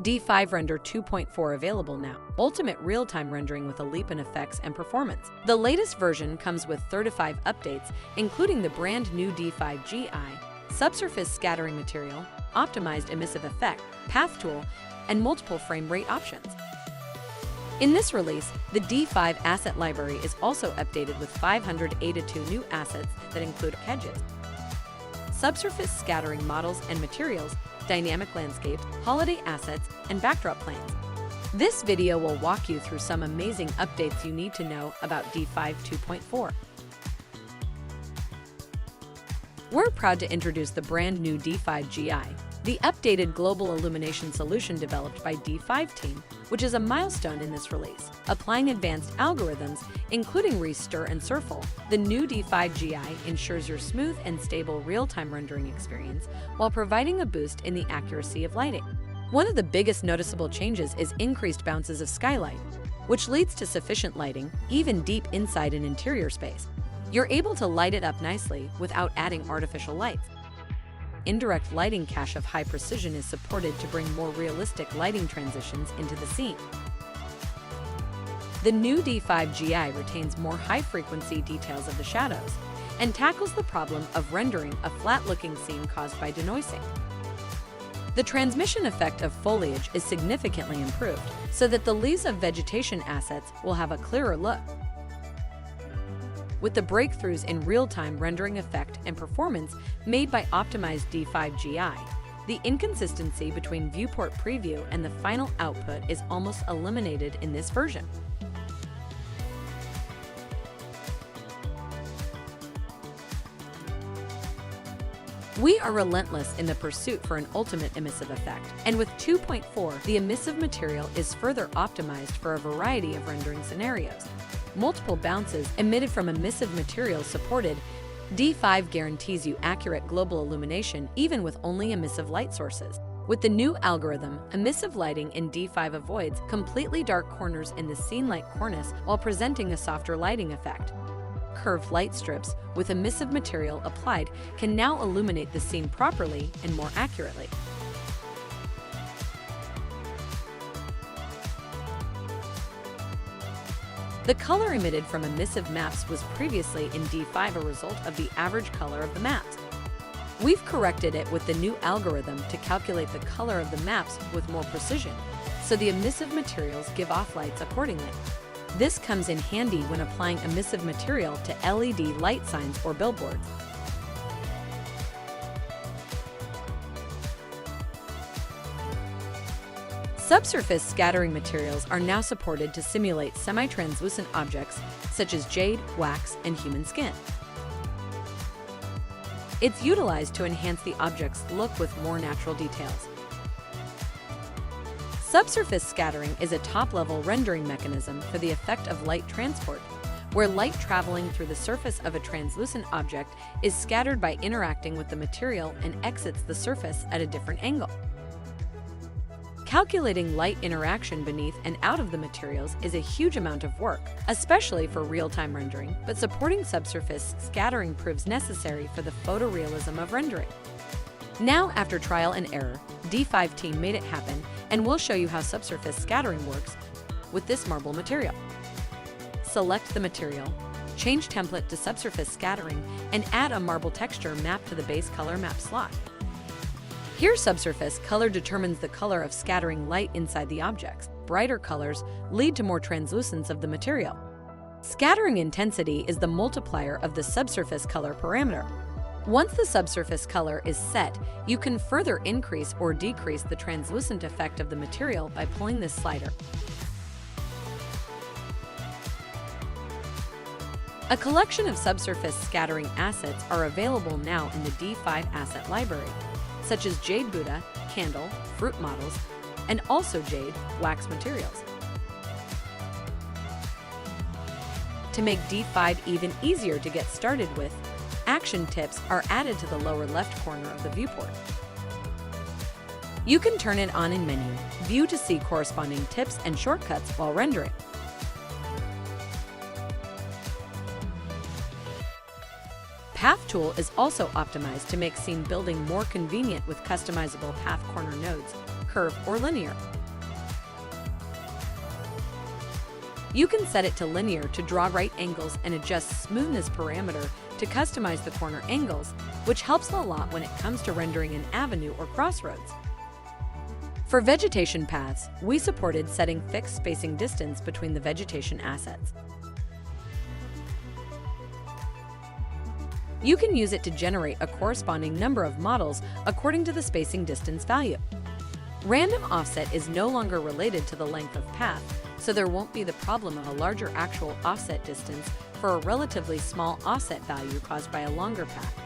D5 Render 2.4 available now. Ultimate real-time rendering with a leap in effects and performance. The latest version comes with 35 updates, including the brand new D5 GI, subsurface scattering material, optimized emissive effect, path tool, and multiple frame rate options. In this release, the D5 asset library is also updated with 582 new assets that include hedges, subsurface scattering models and materials, dynamic landscapes, holiday assets, and backdrop planes. This video will walk you through some amazing updates you need to know about D5 2.4. We're proud to introduce the brand new D5 GI, the updated global illumination solution developed by D5 team, which is a milestone in this release. Applying advanced algorithms, including restir and surfel, the new D5 GI ensures your smooth and stable real-time rendering experience while providing a boost in the accuracy of lighting. One of the biggest noticeable changes is increased bounces of skylight, which leads to sufficient lighting, even deep inside an interior space. You're able to light it up nicely without adding artificial lights. Indirect lighting cache of high precision is supported to bring more realistic lighting transitions into the scene. The new D5 GI retains more high-frequency details of the shadows and tackles the problem of rendering a flat-looking scene caused by denoising. The transmission effect of foliage is significantly improved so that the leaves of vegetation assets will have a clearer look. With the breakthroughs in real-time rendering effect and performance made by optimized D5 GI, the inconsistency between viewport preview and the final output is almost eliminated in this version. We are relentless in the pursuit for an ultimate emissive effect, and with 2.4, the emissive material is further optimized for a variety of rendering scenarios. Multiple bounces emitted from emissive material supported. D5 guarantees you accurate global illumination even with only emissive light sources. With the new algorithm, emissive lighting in D5 avoids completely dark corners in the scene-like cornice while presenting a softer lighting effect. Curved light strips with emissive material applied can now illuminate the scene properly and more accurately. The color emitted from emissive maps was previously in D5 a result of the average color of the maps. We've corrected it with the new algorithm to calculate the color of the maps with more precision, so the emissive materials give off lights accordingly. This comes in handy when applying emissive material to LED light signs or billboards. Subsurface scattering materials are now supported to simulate semi-translucent objects such as jade, wax, and human skin. It's utilized to enhance the object's look with more natural details. Subsurface scattering is a top-level rendering mechanism for the effect of light transport, where light traveling through the surface of a translucent object is scattered by interacting with the material and exits the surface at a different angle. Calculating light interaction beneath and out of the materials is a huge amount of work, especially for real-time rendering, but supporting subsurface scattering proves necessary for the photorealism of rendering. Now, after trial and error, D5 team made it happen, and we'll show you how subsurface scattering works with this marble material. Select the material, change template to subsurface scattering, and add a marble texture map to the base color map slot. Here, subsurface color determines the color of scattering light inside the objects. Brighter colors lead to more translucence of the material. Scattering intensity is the multiplier of the subsurface color parameter. Once the subsurface color is set, you can further increase or decrease the translucent effect of the material by pulling this slider. A collection of subsurface scattering assets are available now in the D5 asset library, such as jade Buddha, candle, fruit models, and also jade, wax materials. To make D5 even easier to get started with, action tips are added to the lower left corner of the viewport. You can turn it on in Menu, View to see corresponding tips and shortcuts while rendering. Path tool is also optimized to make scene building more convenient with customizable path corner nodes, curve, or linear. You can set it to linear to draw right angles and adjust smoothness parameter to customize the corner angles, which helps a lot when it comes to rendering an avenue or crossroads. For vegetation paths, we supported setting fixed spacing distance between the vegetation assets. You can use it to generate a corresponding number of models according to the spacing distance value. Random offset is no longer related to the length of path, so there won't be the problem of a larger actual offset distance for a relatively small offset value caused by a longer path.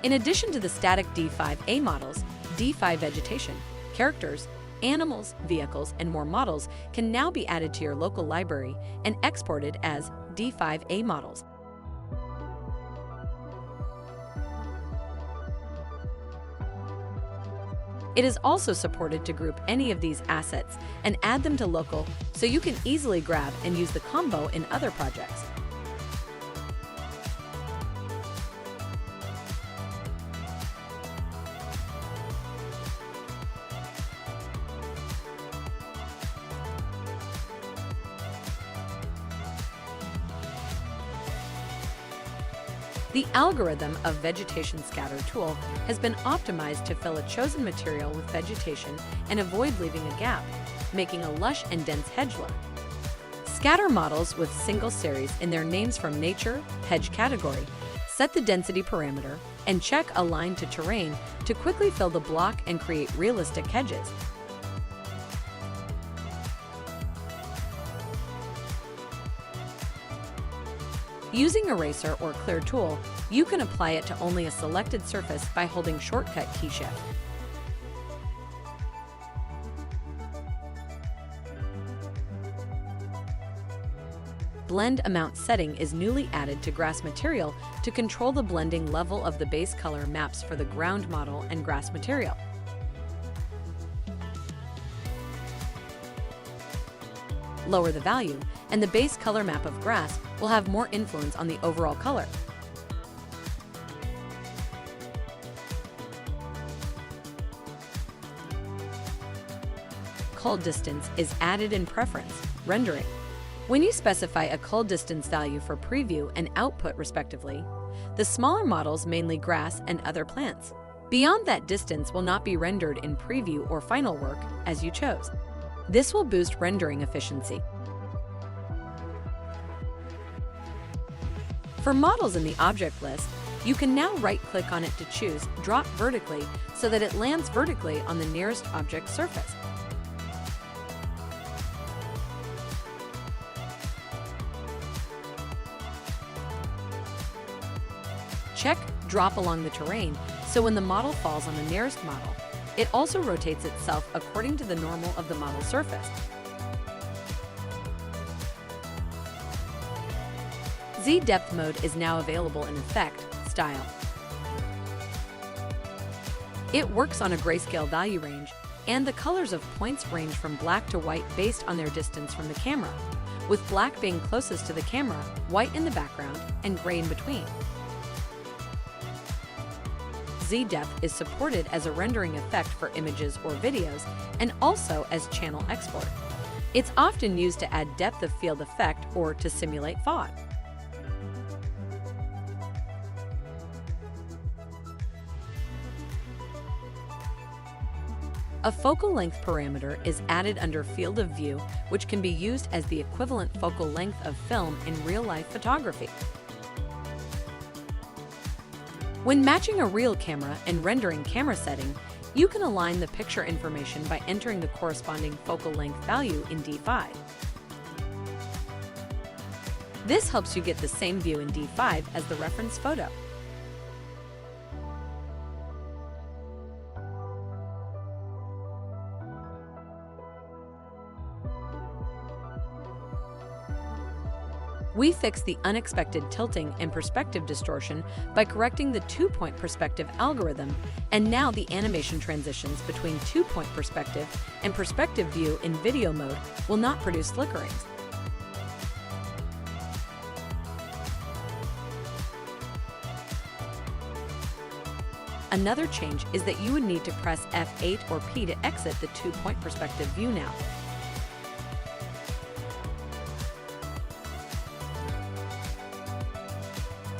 In addition to the static D5A models, D5 vegetation, characters, animals, vehicles, and more models can now be added to your local library and exported as D5A models. It is also supported to group any of these assets and add them to local, so you can easily grab and use the combo in other projects. The algorithm of Vegetation Scatter tool has been optimized to fill a chosen material with vegetation and avoid leaving a gap, making a lush and dense hedge look. Scatter models with single series in their names from nature, hedge category, set the density parameter, and check align to terrain to quickly fill the block and create realistic hedges. Using Eraser or Clear tool, you can apply it to only a selected surface by holding shortcut key Shift. Blend amount setting is newly added to grass material to control the blending level of the base color maps for the ground model and grass material. Lower the value, and the base color map of grass will have more influence on the overall color. Cull distance is added in preference, rendering. When you specify a cull distance value for preview and output respectively, the smaller models mainly grass and other plants. Beyond that distance will not be rendered in preview or final work as you chose. This will boost rendering efficiency. For models in the object list, you can now right-click on it to choose Drop Vertically so that it lands vertically on the nearest object surface. Check Drop Along the Terrain so when the model falls on the nearest model, it also rotates itself according to the normal of the model surface. Z Depth Mode is now available in Effect, Style. It works on a grayscale value range, and the colors of points range from black to white based on their distance from the camera, with black being closest to the camera, white in the background, and gray in between. Z-Depth is supported as a rendering effect for images or videos, and also as channel export. It's often used to add depth of field effect or to simulate fog. A focal length parameter is added under Field of View, which can be used as the equivalent focal length of film in real-life photography. When matching a real camera and rendering camera setting, you can align the picture information by entering the corresponding focal length value in D5. This helps you get the same view in D5 as the reference photo. We fixed the unexpected tilting and perspective distortion by correcting the two-point perspective algorithm, and now the animation transitions between two-point perspective and perspective view in video mode will not produce flickerings. Another change is that you would need to press F8 or P to exit the 2-point perspective view now.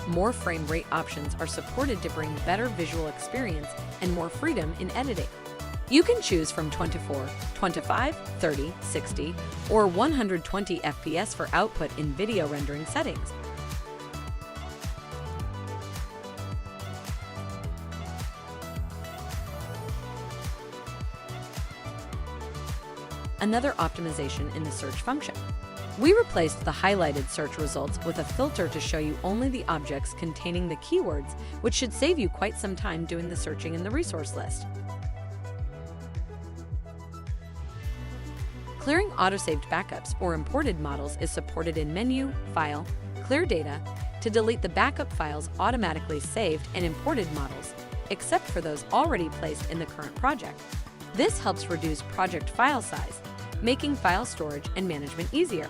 More frame rate options are supported to bring better visual experience and more freedom in editing. You can choose from 24, 25, 30, 60, or 120 FPS for output in video rendering settings. Another optimization in the search function. We replaced the highlighted search results with a filter to show you only the objects containing the keywords, which should save you quite some time doing the searching in the resource list. Clearing autosaved backups or imported models is supported in Menu, File, Clear Data, to delete the backup files automatically saved and imported models, except for those already placed in the current project. This helps reduce project file size, making file storage and management easier.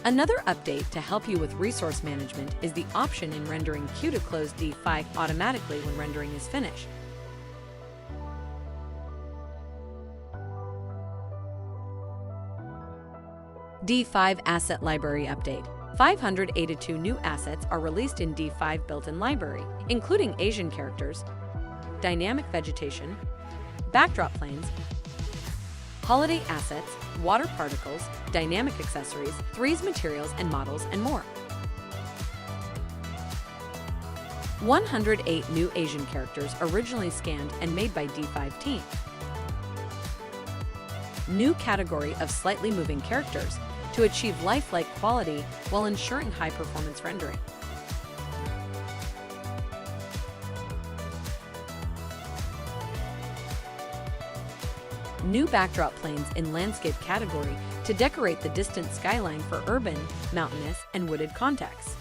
Another update to help you with resource management is the option in rendering queue to close D5 automatically when rendering is finished. D5 Asset Library Update. 582 new assets are released in D5 built-in library, including Asian characters, dynamic vegetation, backdrop planes, holiday assets, water particles, dynamic accessories, 3D materials and models, and more. 108 new Asian characters originally scanned and made by D5 team. New category of slightly moving characters to achieve lifelike quality while ensuring high-performance rendering. New backdrop planes in landscape category to decorate the distant skyline for urban, mountainous, and wooded contexts.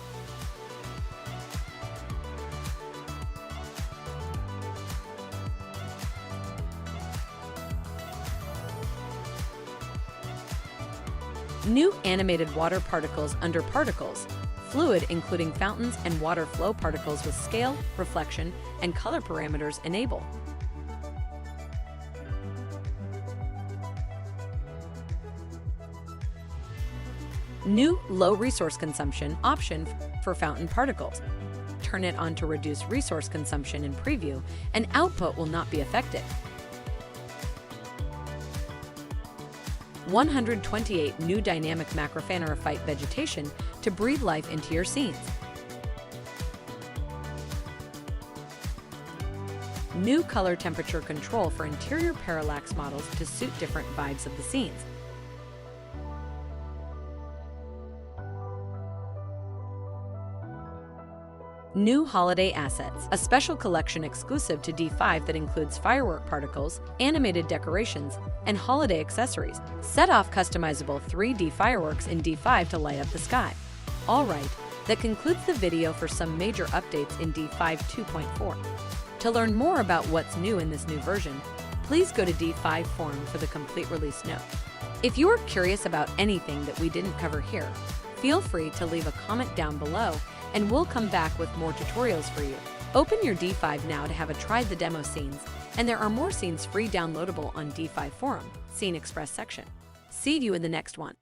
New animated water particles under particles, fluid including fountains and water flow particles with scale, reflection, and color parameters enable. New low resource consumption option for fountain particles. Turn it on to reduce resource consumption in preview, and output will not be affected. 128 new dynamic macrophanerophyte vegetation to breathe life into your scenes. New color temperature control for interior parallax models to suit different vibes of the scenes. New holiday assets, a special collection exclusive to D5 that includes firework particles, animated decorations, and holiday accessories. Set off customizable 3D fireworks in D5 to light up the sky. Alright, that concludes the video for some major updates in D5 2.4. To learn more about what's new in this new version, please go to D5 forum for the complete release note. If you are curious about anything that we didn't cover here, feel free to leave a comment down below and we'll come back with more tutorials for you. Open your D5 now to have a try the demo scenes, and there are more scenes free downloadable on D5 forum, Scene Express section. See you in the next one.